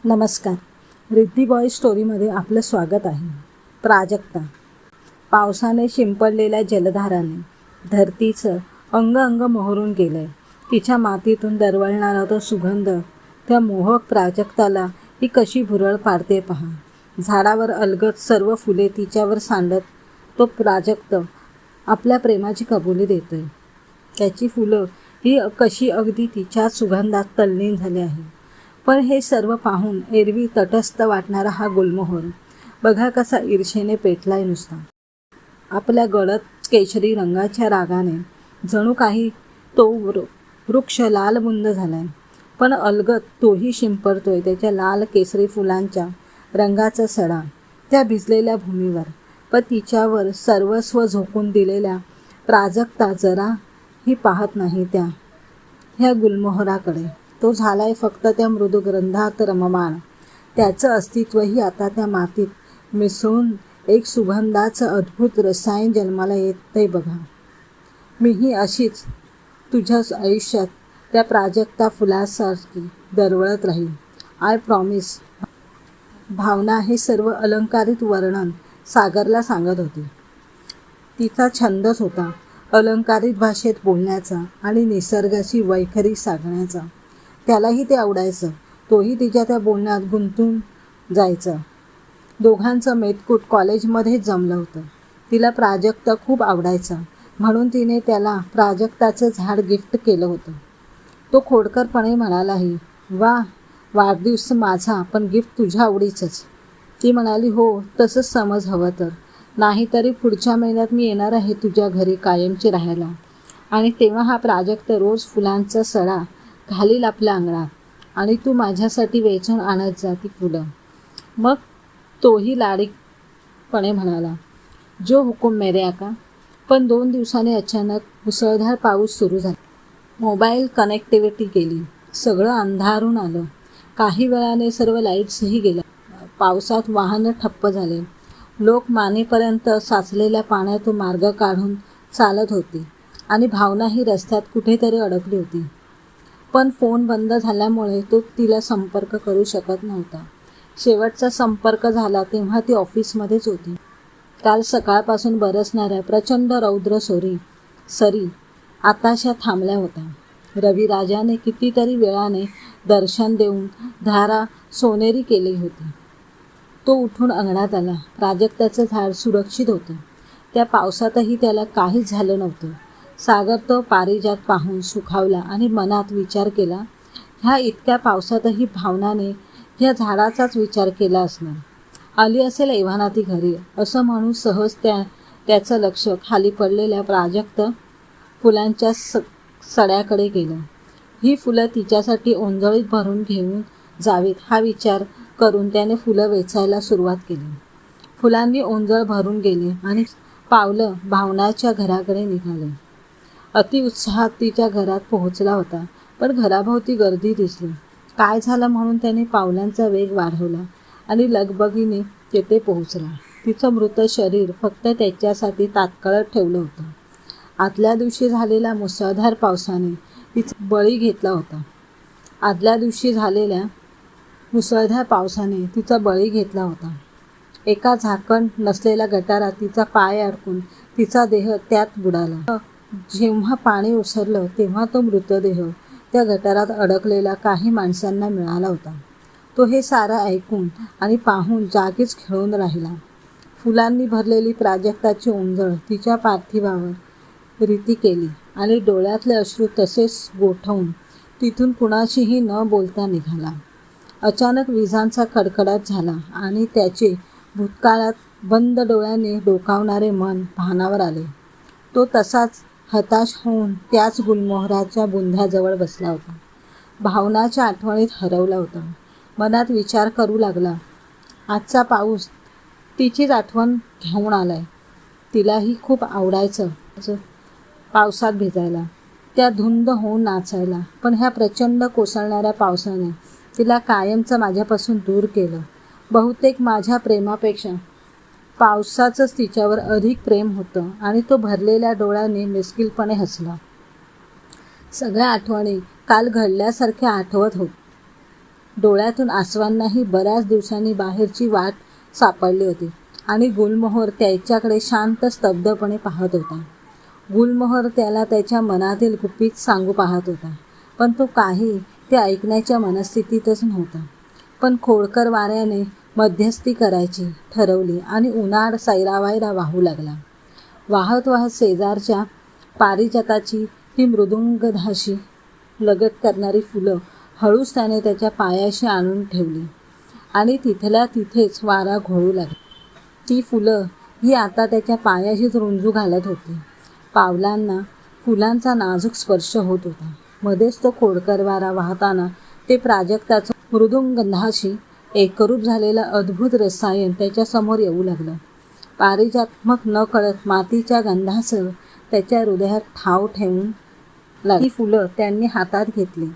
नमस्कार. रिद्धी बॉय स्टोरीमध्ये आपलं स्वागत आहे. प्राजक्ता. पावसाने शिंपडलेल्या जलधाराने धरतीचं अंग अंग मोहरून गेलंय. तिच्या मातीतून दरवळणारा तो सुगंध त्या मोहक प्राजक्ताला ही कशी भुरळ पाडते पहा. झाडावर अलगद सर्व फुले तिच्यावर सांडत तो प्राजक्त आपल्या प्रेमाची कबुली देतोय. त्याची फुलं ही कशी अगदी तिच्या सुगंधात तल्लीन झाली आहे. पण हे सर्व पाहून एरवी तटस्थ वाटणारा हा गुलमोहर बघा कसा ईर्षेने पेटलाय नुसता. आपल्या गडद केशरी रंगाच्या रागाने जणू काही तो वृक्ष लालबुंद झालाय. पण अलगद तोही शिंपडतोय त्याच्या लाल केसरी फुलांच्या रंगाचा सडा त्या भिजलेल्या भूमीवर. पण तिच्यावर सर्वस्व झोकून दिलेल्या प्राजक्ता जराही पाहत नाही ह्या गुलमोहराकडे. तो झालाय फक्त त्या मृदू गंधात रममाण. त्याचं अस्तित्वही आता त्या मातीत मिसळून एक सुगंधाचं अद्भुत रसायन जन्माला येतंय बघा. मीही अशीच तुझ्या आयुष्यात त्या प्राजक्ता फुलासारखी दरवळत राहील. I promise. भावना हे सर्व अलंकारित वर्णन सागरला सांगत होती. तिचा छंदच होता अलंकारित भाषेत बोलण्याचा आणि निसर्गाची वैखरी सांगण्याचा. त्यालाही ते आवडायचं. तोही तिच्या त्या बोलण्यात गुंतून जायचा. दोघांचं मेतकूट कॉलेजमध्येच जमलं होतं. तिला प्राजक्त खूप आवडायचा म्हणून तिने त्याला प्राजक्ताचं झाड गिफ्ट केलं होतं. तो खोडकरपणे म्हणालाही, वा, वाढदिवस माझा पण गिफ्ट तुझ्या आवडीचंच. ती म्हणाली, हो तसंच समज हवं तर. नाहीतरी पुढच्या महिन्यात मी येणार आहे तुझ्या घरी कायमची राहायला आणि तेव्हा हा प्राजक्त रोज फुलांचा सडा घालील आपल्या अंगणात आणि तू माझ्यासाठी वेचून आणत जा ती फुलं. मग तोही लाडीकपणे म्हणाला, जो हुकुम मेरे आका. पण 2 दिवसांनी अचानक मुसळधार पाऊस सुरू झाला. मोबाईल कनेक्टिव्हिटी गेली. सगळं अंधारून आलं. काही वेळाने सर्व लाईट्सही गेल्या. पावसात वाहनं ठप्प झाले. लोक मानेपर्यंत साचलेल्या पाण्यातून मार्ग काढून चालत होते आणि भावनाही रस्त्यात कुठेतरी अडकली होती. पण फोन बंद झाल्यामुळे तो तिला संपर्क करू शकत नव्हता. शेवटचा संपर्क झाला तेव्हा ती ऑफिसमध्येच होती. काल सकाळपासून बरसणाऱ्या प्रचंड रौद्र सरी आताशा थांबल्या होत्या. रविराजाने कितीतरी वेळाने दर्शन देऊन धारा सोनेरी केली होती. तो उठून अंगणात आला. प्राजक्ताचं झाड सुरक्षित होतं. त्या पावसातही त्याला काहीच झालं नव्हतं. सागर तो पारिजात पाहून सुखावला आणि मनात विचार केला, ह्या इतक्या पावसातही भावनाने ह्या झाडाचाच विचार केला असणार. आली असेल एव्हाना ती घरी असं म्हणून सहज त्याचं लक्ष खाली पडलेल्या प्राजक्त फुलांच्या सड्याकडे गेलं. ही फुलं तिच्यासाठी ओंजळीत भरून घेऊन जावीत हा विचार करून त्याने फुलं वेचायला सुरुवात केली. फुलांनी ओंजळ भरून गेली आणि पावलं भावनाच्या घराकडे निघाले. अतिउत्साहात तिच्या घरात पोहोचला होता. पण घराभोवती गर्दी दिसली. काय झालं म्हणून त्याने पावलांचा वेग वाढवला आणि लगबगीने तेथे पोहोचला. तिचं मृत शरीर फक्त त्याच्यासाठी तात्काळ ठेवलं होतं. आदल्या दिवशी झालेल्या मुसळधार पावसाने तिचा बळी घेतला होता. एका झाकण नसलेल्या गटारात तिचा पाय अडकून तिचा देह त्यात बुडाला. जेव्हा पाणी ओसरलं तेव्हा तो मृतदेह त्या गटारात अडकलेल्या काही माणसांना मिळाला होता. तो हे सारं ऐकून आणि पाहून जागीच खिळून राहिला. फुलांनी भरलेली प्राजक्ताची ओंजळ तिच्या पार्थिवावर रीती केली आणि डोळ्यातले अश्रू तसेच गोठवून तिथून कुणाशीही न बोलता निघाला. अचानक विजांचा कडकडाट झाला आणि त्याचे भूतकाळात बंद डोळ्याने डोकावणारे मन भानावर आले. तो तसाच हताश होऊन त्याच गुलमोहराच्या बुंध्याजवळ बसला होता. भावनाच्या आठवणीत हरवला होता. मनात विचार करू लागला, आजचा पाऊस तिचीच आठवण घेऊन आलाय. तिलाही खूप आवडायचं पावसात भिजायला, त्या धुंद होऊन नाचायला. पण ह्या प्रचंड कोसळणाऱ्या पावसाने तिला कायमचं माझ्यापासून दूर केलं. बहुतेक माझ्या प्रेमापेक्षा पावसाचंच तिच्यावर अधिक प्रेम होतं आणि तो भरलेल्या डोळ्याने मिश्किलपणे हसला. सगळ्या आठवणी काल घडल्यासारख्या आठवत डोळ्यातून आसवांनाही बऱ्याच दिवसांनी बाहेरची वाट सापडली होती आणि गुलमोहर त्याच्याकडे शांत स्तब्धपणे पाहत होता. गुलमोहर त्याला त्याच्या मनातील गुपित सांगू पाहत होता, पण तो काही ते ऐकण्याच्या मनस्थितीतच नव्हता. पण खोडकर वाऱ्याने मध्यस्थी करायची ठरवली आणि उन्हाळ सैरावैरा वाहू लागला. वाहत वाहत शेजारच्या पारिजाताची ती मृदुंगधाशी लगट करणारी फुलं हळूच त्याने त्याच्या पायाशी आणून ठेवली आणि तिथल्या तिथेच वारा घोळू लागला. ती फुलं ही आता त्याच्या पायाशीच रुंजू घालत होती. पावलांना फुलांचा नाजूक स्पर्श होत होता. मध्येच तो खोडकर वारा वाहताना ते प्राजक्ताचं मृदुंगंधाशी एकरूप झालेलं अद्भुत रसायन त्याच्यासमोर येऊ लागलं. पारिजात नकळत मातीच्या गंधासह त्याच्या हृदयात ठाव ठेवून लागली. ती फुलं त्यांनी हातात घेतली.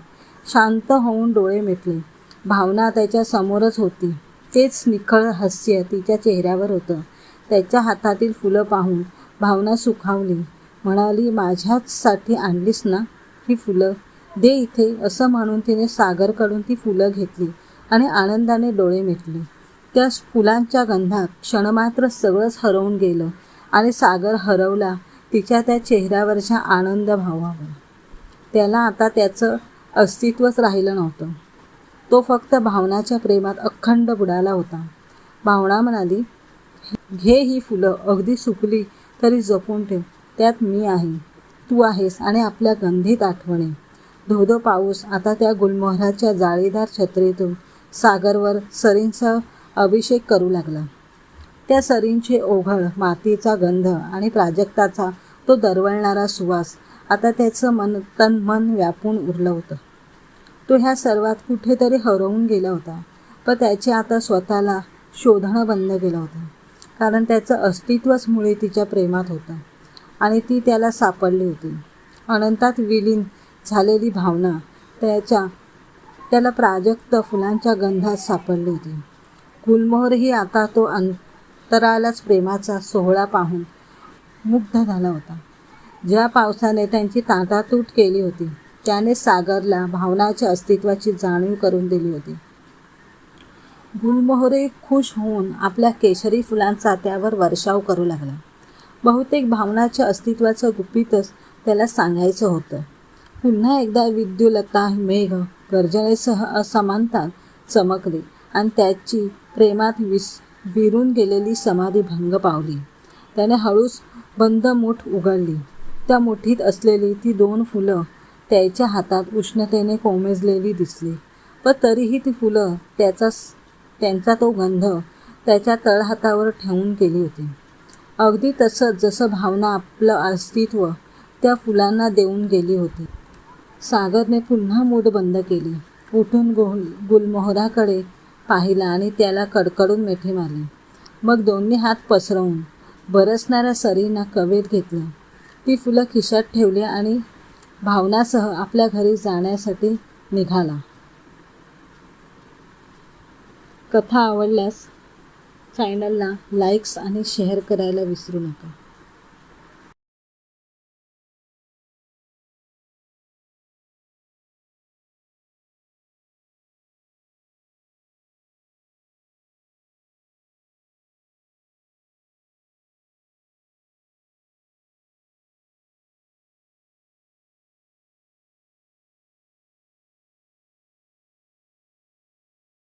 शांत होऊन डोळे मिटले. भावना त्याच्या समोरच होती. तेच निखळ हास्य तिच्या चेहऱ्यावर होतं. त्याच्या हातातील फुलं पाहून भावना सुखावली. म्हणाली, माझ्याचसाठी आणलीस ना ही फुलं? दे इथे, असं म्हणून तिने सागरकडून ती फुलं घेतली आणि आनंदाने डोळे मिटले. त्या फुलांच्या गंधात क्षणमात्र सगळंच हरवून गेलं आणि सागर हरवला तिच्या त्या चेहऱ्यावरच्या आनंद भावावर. त्याला आता त्याचं अस्तित्वच राहिलं नव्हतं. तो फक्त भावनाच्या प्रेमात अखंड बुडाला होता. भावना म्हणाली, घे ही फुलं, अगदी सुकली तरी जपून ठेव. त्यात मी आहे, तू आहेस आणि आपल्या गंधित आठवणी. धोधो पाऊस आता त्या गुलमोहराच्या जाळीदार छत्रीतून सागरवर सरींचा अभिषेक करू लागला. त्या सरींचे ओघळ, मातीचा गंध आणि प्राजक्ताचा तो दरवळणारा सुवास आता त्याचं तन-मन व्यापून उरलं होतं. तो ह्या सर्वात कुठेतरी हरवून गेला होता, पण त्याचे आता स्वतःला शोधणं बंद केलं होतं. कारण त्याचं अस्तित्वच मुळी तिच्या प्रेमात होतं आणि ती त्याला सापडली होती. अनंतात विलीन झालेली भावना त्याला प्राजक्त फुलांच्या गंधात सापडली होती. गुलमोहरही आता तो अंतरालाच प्रेमाचा सोहळा पाहून मुग्ध झाला होता. ज्या पावसाने त्यांची ताटातूट केली होती, त्याने सागरला भावनाच्या अस्तित्वाची जाणीव करून दिली होती. गुलमोहरही खुश होऊन आपल्या केशरी फुलांचा त्यावर वर्षाव करू लागला. बहुतेक भावनाच्या अस्तित्वाचं गुपितच त्याला सांगायचं होतं. पुन्हा एकदा विद्युल्लता मेघ गर्जनेसह असमानता चमकली आणि त्याची प्रेमात विरून गेलेली समाधी भंग पावली. त्याने हळूच बंद मूठ उघडली. त्या मुठीत असलेली ती 2 फुलं त्याच्या हातात उष्णतेने कोमेजलेली दिसली. पण तरीही ती फुलं त्यांचा तो गंध त्याच्या तळहातावर ठेवून गेली होती. अगदी तसंच जसं भावना आपलं अस्तित्व त्या फुलांना देऊन गेली होती. सागरने पुन्हा मूठ बंद केली. उठून गुलमोहराकडे पाहिला आणि त्याला कडकडून मिठी मारली. मग दोन्ही हात पसरवून बरसणाऱ्या सरींना कवेत घेतलं. ती फुलं खिशात ठेवली आणि भावनासह आपल्या घरी जाण्यासाठी निघाला. कथा आवडल्यास चॅनलला लाईक्स आणि शेअर करायला विसरू नका.